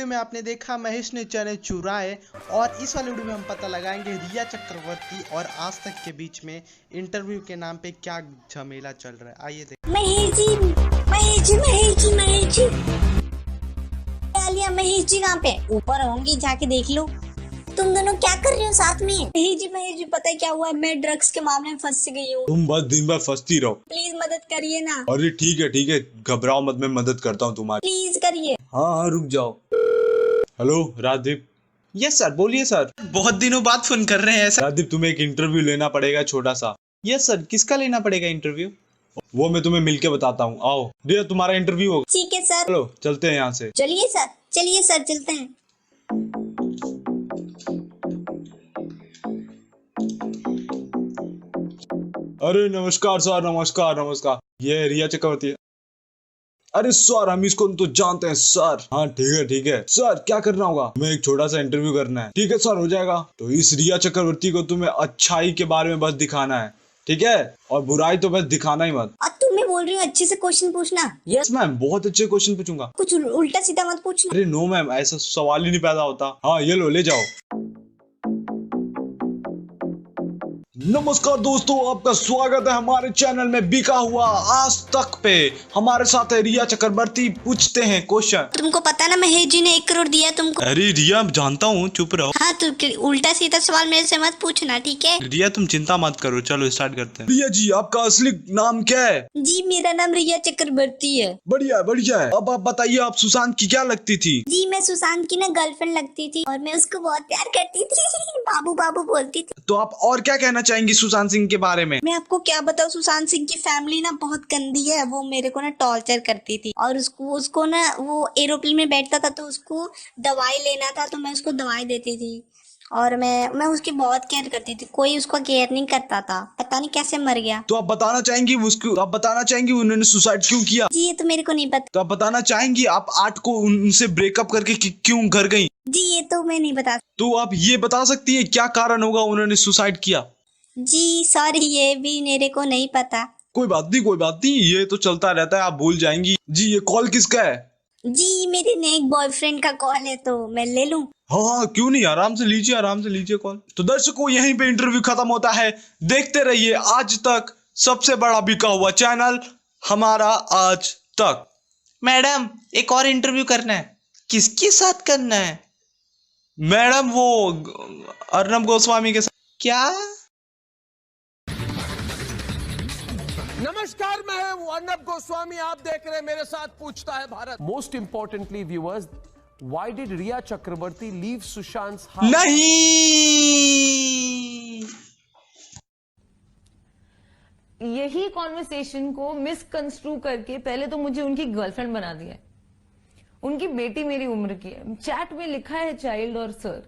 Video में आपने देखा महेश ने चने चुराए, और इस वाले वीडियो में हम पता लगाएंगे रिया चक्रवर्ती और आज तक के बीच में इंटरव्यू के नाम पे क्या झमेला चल रहा है। आइए देख। महेश जी, महेश जी, महेश जी, महेश जी, आलिया, महेश जी कहाँ पे? ऊपर होंगी, जाके देख लो। तुम दोनों क्या कर रहे हो साथ में? महेश जी, पता है क्या हुआ? मैं ड्रग्स के मामले में फंस गई हूँ। तुम बस दिन भर फंसती रहो। प्लीज मदद करिए ना। अरे ठीक है, घबराओ मत, मैं मदद करता हूँ तुम्हारी। प्लीज करिए। हाँ, रुक जाओ। हेलो राजदीप। यस सर, बोलिए सर। बहुत दिनों बाद फोन कर रहे हैं सर। राजदीप, तुम्हें एक इंटरव्यू लेना पड़ेगा, छोटा सा। यस सर, किसका लेना पड़ेगा इंटरव्यू? वो मैं तुम्हें मिलके बताता हूँ। आओ रिया, तुम्हारा इंटरव्यू होगा। ठीक है सर। चलो चलते हैं यहाँ से। चलिए सर, चलते हैं। अरे नमस्कार सर, नमस्कार। ये है रिया चक्रवर्ती। अरे सर, हम इसको तो जानते हैं सर। हाँ ठीक है सर, क्या करना होगा? तुम्हें एक छोटा सा इंटरव्यू करना है। ठीक है सर, हो जाएगा। तो इस रिया चक्रवर्ती को तुम्हें अच्छाई के बारे में बस दिखाना है, ठीक है? और बुराई तो बस दिखाना ही मत। अब तुम्हें बोल रही हूँ अच्छे से क्वेश्चन पूछना। यस मैम, बहुत अच्छे क्वेश्चन पूछूंगा। कुछ उल्टा सीधा मत पूछना। अरे नो मैम, ऐसा सवाल ही नहीं पैदा होता। हाँ ये लो, ले जाओ। नमस्कार दोस्तों, आपका स्वागत है हमारे चैनल में बिका हुआ आज तक पे। हमारे साथ है रिया चक्रवर्ती। पूछते हैं क्वेश्चन। तुमको पता ना महेश जी ने 1 करोड़ दिया तुमको। अरे रिया, जानता हूँ, चुप रहो। हाँ, तो उल्टा सीधा सवाल मेरे से मत पूछना, ठीक है? रिया तुम चिंता मत करो, चलो स्टार्ट करते हैं। रिया जी, आपका असली नाम क्या है? जी, मेरा नाम रिया चक्रवर्ती है। बढ़िया है। अब आप बताइए, आप सुशांत की क्या लगती थी? जी, मैं सुशांत की ना गर्लफ्रेंड लगती थी और मैं उसको बहुत प्यार करती थी। बाबू बोलती थी। तो आप और क्या कहना चाहेंगी सुशांत सिंह के बारे में? मैं आपको क्या बताऊं, सुशांत सिंह की फैमिली ना बहुत गंदी है। वो मेरे को ना टॉर्चर करती थी, और उसको ना वो एरोप्लेन में बैठता था तो उसको दवाई लेना था, तो मैं उसको दवाई देती थी। और मैं उसकी बहुत केयर करती थी। कोई उसको केयर नहीं करता था, पता नहीं कैसे मर गया। तो आप बताना चाहेंगी उन्होंने सुसाइड क्यों किया? जी, ये तो मेरे को नहीं पता। तो आप बताना चाहेंगी आप 8 को उनसे ब्रेकअप करके क्यों घर गई? जी, ये तो मैं नहीं बता। तो आप ये बता सकती है क्या कारण होगा उन्होंने सुसाइड किया? जी सॉरी, ये भी मेरे को नहीं पता। कोई बात नहीं, ये तो चलता रहता है, आप भूल जाएंगी। जी, ये कॉल किसका है? जी, मेरे ने एक बॉयफ्रेंड का कॉल है, तो मैं ले लूं? हाँ, क्यों नहीं, आराम से लीजिए कॉल। तो दर्शकों, यहीं पे इंटरव्यू खत्म होता है। देखते रहिए आज तक, सबसे बड़ा बिका हुआ चैनल हमारा आज तक। मैडम, एक और इंटरव्यू करना है। किसके साथ करना है? मैडम, वो अर्नब गोस्वामी के साथ। क्या? नमस्कार, मैं हूं अर्नब गोस्वामी। आप देख रहे हैं मेरे साथ पूछता है Bharat. Most importantly viewers, why did Rhea Chakraborty leave Sushant house? नहीं, यही कॉन्वर्सेशन को मिसकंस्ट्रू करके पहले तो मुझे उनकी गर्लफ्रेंड बना दिया है। उनकी बेटी मेरी उम्र की है। चैट में लिखा है चाइल्ड और सर।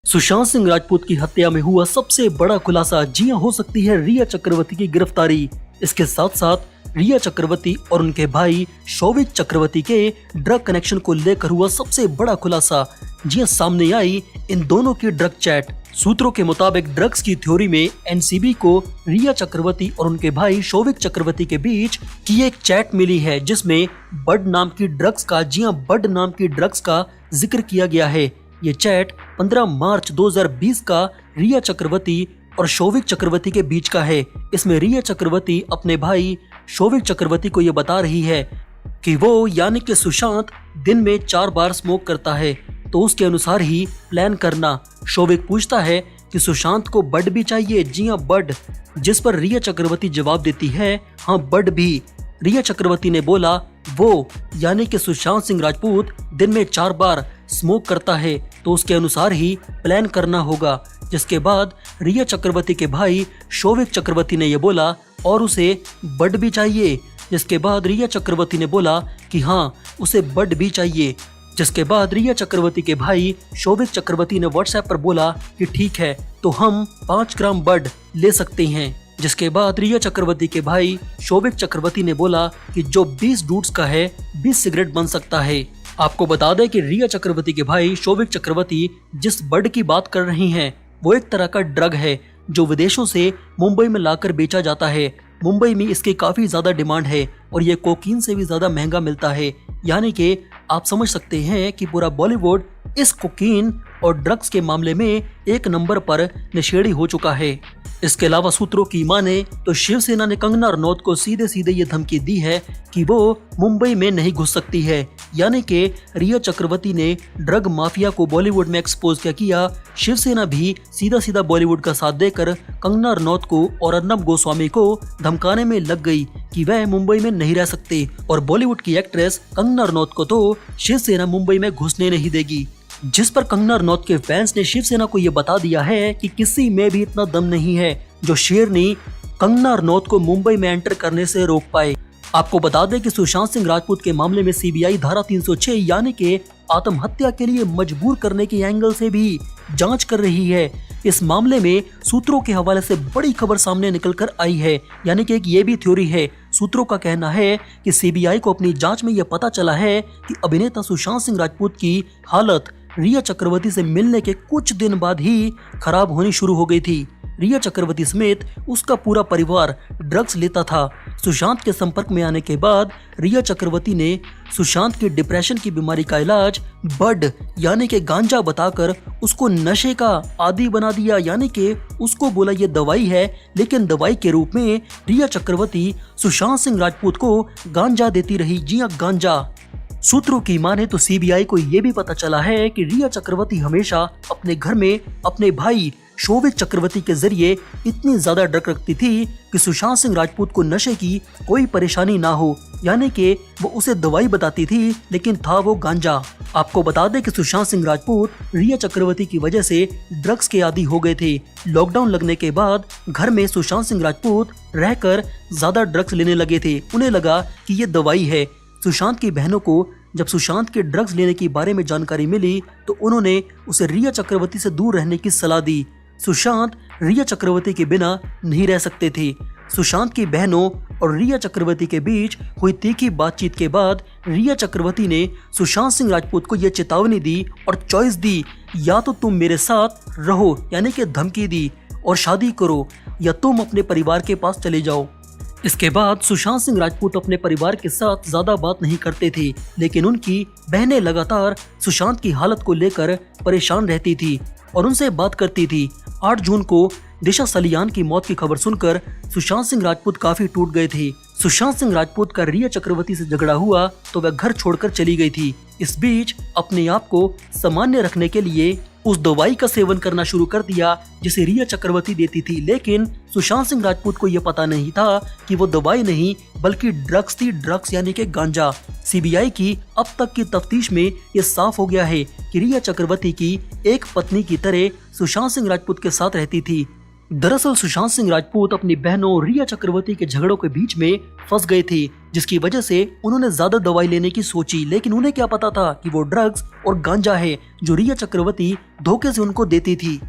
सुशांत सिंह राजपूत की हत्या में हुआ सबसे बड़ा खुलासा। जी हां, हो सकती है रिया चक्रवर्ती की गिरफ्तारी। इसके साथ साथ रिया चक्रवर्ती और उनके भाई शौविक चक्रवर्ती के ड्रग कनेक्शन को लेकर हुआ सबसे बड़ा खुलासा। जी हां, सामने आई इन दोनों की ड्रग चैट। सूत्रों के मुताबिक ड्रग्स की थ्योरी में एनसीबी को रिया चक्रवर्ती और उनके भाई शौविक चक्रवर्ती के बीच की एक चैट मिली है, जिसमें बड नाम की ड्रग्स का जिक्र किया गया है। ये चैट 15 मार्च 2020 का रिया चक्रवर्ती और शौविक चक्रवर्ती के बीच का है। इसमें रिया चक्रवर्ती अपने भाई शौविक चक्रवर्ती को ये बता रही है कि वो यानी कि सुशांत दिन में 4 बार स्मोक करता है, तो उसके अनुसार ही प्लान करना। शौविक पूछता है कि सुशांत को बड भी चाहिए। जी हाँ, बड। जिस पर रिया चक्रवर्ती जवाब देती है, हाँ बड भी। रिया चक्रवर्ती ने बोला वो यानी कि सुशांत सिंह राजपूत दिन में 4 बार स्मोक करता है, तो उसके अनुसार ही प्लान करना होगा। जिसके बाद रिया चक्रवर्ती के भाई शौविक चक्रवर्ती ने यह बोला और उसे बड भी चाहिए। जिसके बाद रिया चक्रवर्ती ने बोला कि हाँ, उसे बड भी चाहिए। जिसके बाद रिया चक्रवर्ती के भाई शौविक चक्रवर्ती ने व्हाट्सएप पर बोला कि ठीक है, तो हम 5 ग्राम बड ले सकते हैं। जिसके बाद रिया चक्रवर्ती के भाई शौविक चक्रवर्ती ने बोला कि जो 20 डूड्स का है 20 सिगरेट बन सकता है। आपको बता दें कि रिया चक्रवर्ती के भाई शौविक चक्रवर्ती जिस बड की बात कर रही हैं, वो एक तरह का ड्रग है जो विदेशों से मुंबई में लाकर बेचा जाता है। मुंबई में इसकी काफी ज्यादा डिमांड है और ये कोकीन से भी ज्यादा महंगा मिलता है। यानी कि आप समझ सकते हैं कि पूरा बॉलीवुड इस कोकीन और ड्रग्स के मामले में एक नंबर पर नशेड़ी हो चुका है। इसके अलावा सूत्रों की माने तो शिवसेना ने कंगना रनौत को सीधे सीधे ये धमकी दी है कि वो मुंबई में नहीं घुस सकती है, यानी कि रिया चक्रवर्ती ने ड्रग माफिया को बॉलीवुड में एक्सपोज किया। शिवसेना भी सीधा सीधा बॉलीवुड का साथ देकर कंगना रनौत को और अर्नब गोस्वामी को धमकाने में लग गई कि वह मुंबई में नहीं रह सकते, और बॉलीवुड की एक्ट्रेस कंगना रनौत को तो शिवसेना मुंबई में घुसने नहीं देगी। जिस पर कंगना रनौत के फैंस ने शिवसेना को ये बता दिया है कि किसी में भी इतना दम नहीं है जो शेरनी कंगना रनौत को मुंबई में एंटर करने से रोक पाए। आपको बता दें कि सुशांत सिंह राजपूत के मामले में सीबीआई धारा 306 यानी कि आत्महत्या के लिए मजबूर करने के एंगल से भी जांच कर रही है। इस मामले में सूत्रों के हवाले से बड़ी खबर सामने निकल कर आई है, यानी कि एक ये भी थ्योरी है। सूत्रों का कहना है कि सीबीआई को अपनी जांच में यह पता चला है कि अभिनेता सुशांत सिंह राजपूत की हालत रिया चक्रवर्ती से मिलने के कुछ दिन बाद ही खराब होनी शुरू हो गई थी। रिया चक्रवर्ती समेत उसका पूरा परिवार ड्रग्स लेता था। सुशांत के संपर्क में आने के बाद रिया चक्रवर्ती ने सुशांत की डिप्रेशन की बीमारी का इलाज बड यानी कि गांजा बताकर उसको नशे का आदी बना दिया, यानी कि उसको बोला ये दवाई है, लेकिन दवाई के रूप में रिया चक्रवर्ती सुशांत सिंह राजपूत को गांजा देती रही। जी हाँ, गांजा। सूत्रों की माने तो सीबीआई को यह भी पता चला है कि रिया चक्रवर्ती हमेशा अपने घर में अपने भाई शोविक चक्रवर्ती के जरिए इतनी ज्यादा ड्रग रखती थी कि सुशांत सिंह राजपूत को नशे की कोई परेशानी ना हो, यानी कि वो उसे दवाई बताती थी लेकिन था वो गांजा। आपको बता दें कि सुशांत सिंह राजपूत रिया चक्रवर्ती की वजह से ड्रग्स के आदी हो गए थे। लॉकडाउन लगने के बाद घर में सुशांत सिंह राजपूत रहकर ज्यादा ड्रग्स लेने लगे थे। उन्हें लगा कि ये दवाई है। सुशांत की बहनों को जब सुशांत के ड्रग्स लेने के बारे में जानकारी मिली तो उन्होंने उसे रिया चक्रवर्ती से दूर रहने की सलाह दी। सुशांत रिया चक्रवर्ती के बिना नहीं रह सकते थे। सुशांत की बहनों और रिया चक्रवर्ती के बीच हुई तीखी बातचीत के बाद रिया चक्रवर्ती ने सुशांत सिंह राजपूत को यह चेतावनी दी और चॉइस दी, या तो तुम मेरे साथ रहो यानी कि धमकी दी और शादी करो, या तुम अपने परिवार के पास चले जाओ। इसके बाद सुशांत सिंह राजपूत अपने परिवार के साथ ज्यादा बात नहीं करते थे, लेकिन उनकी बहनें लगातार सुशांत की हालत को लेकर परेशान रहती थी और उनसे बात करती थी। 8 जून को दिशा सलियान की मौत की खबर सुनकर सुशांत सिंह राजपूत काफी टूट गए थे। सुशांत सिंह राजपूत का रिया चक्रवर्ती से झगड़ा हुआ तो वह घर छोड़कर चली गई थी। इस बीच अपने आप को सामान्य रखने के लिए उस दवाई का सेवन करना शुरू कर दिया जिसे रिया चक्रवर्ती देती थी, लेकिन सुशांत सिंह राजपूत को यह पता नहीं था कि वो दवाई नहीं बल्कि ड्रग्स थी, ड्रग्स यानी कि गांजा। सीबीआई की अब तक की तफ्तीश में ये साफ हो गया है कि रिया चक्रवर्ती की एक पत्नी की तरह सुशांत सिंह राजपूत के साथ रहती थी। दरअसल सुशांत सिंह राजपूत अपनी बहनों रिया चक्रवर्ती के झगड़ों के बीच में फंस गए थे, जिसकी वजह से उन्होंने ज्यादा दवाई लेने की सोची, लेकिन उन्हें क्या पता था कि वो ड्रग्स और गांजा है जो रिया चक्रवर्ती धोखे से उनको देती थी।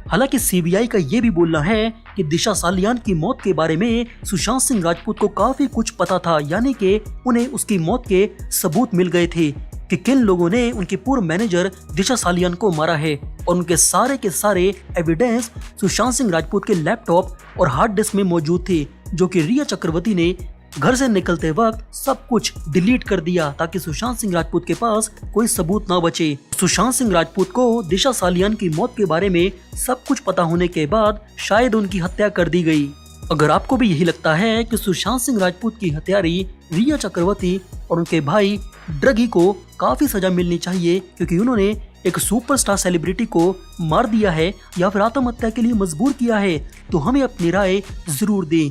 हालांकि सीबीआई का ये भी बोलना है कि दिशा सालियान की मौत के बारे में सुशांत सिंह राजपूत को काफी कुछ पता था, यानी कि उन्हें उसकी मौत के सबूत मिल गए थे कि किन लोगों ने उनके पूर्व मैनेजर दिशा सालियान को मारा है, और उनके सारे के सारे एविडेंस सुशांत सिंह राजपूत के लैपटॉप और हार्ड डिस्क में मौजूद थे, जो कि रिया चक्रवर्ती ने घर से निकलते वक्त सब कुछ डिलीट कर दिया ताकि सुशांत सिंह राजपूत के पास कोई सबूत ना बचे। सुशांत सिंह राजपूत को दिशा सालियान की मौत के बारे में सब कुछ पता होने के बाद शायद उनकी हत्या कर दी गई। अगर आपको भी यही लगता है कि सुशांत सिंह राजपूत की हत्यारी रिया चक्रवर्ती और उनके भाई ड्रगी को काफी सजा मिलनी चाहिए क्योंकि उन्होंने एक सुपरस्टार सेलिब्रिटी को मार दिया है या फिर आत्महत्या के लिए मजबूर किया है, तो हमें अपनी राय जरूर दें।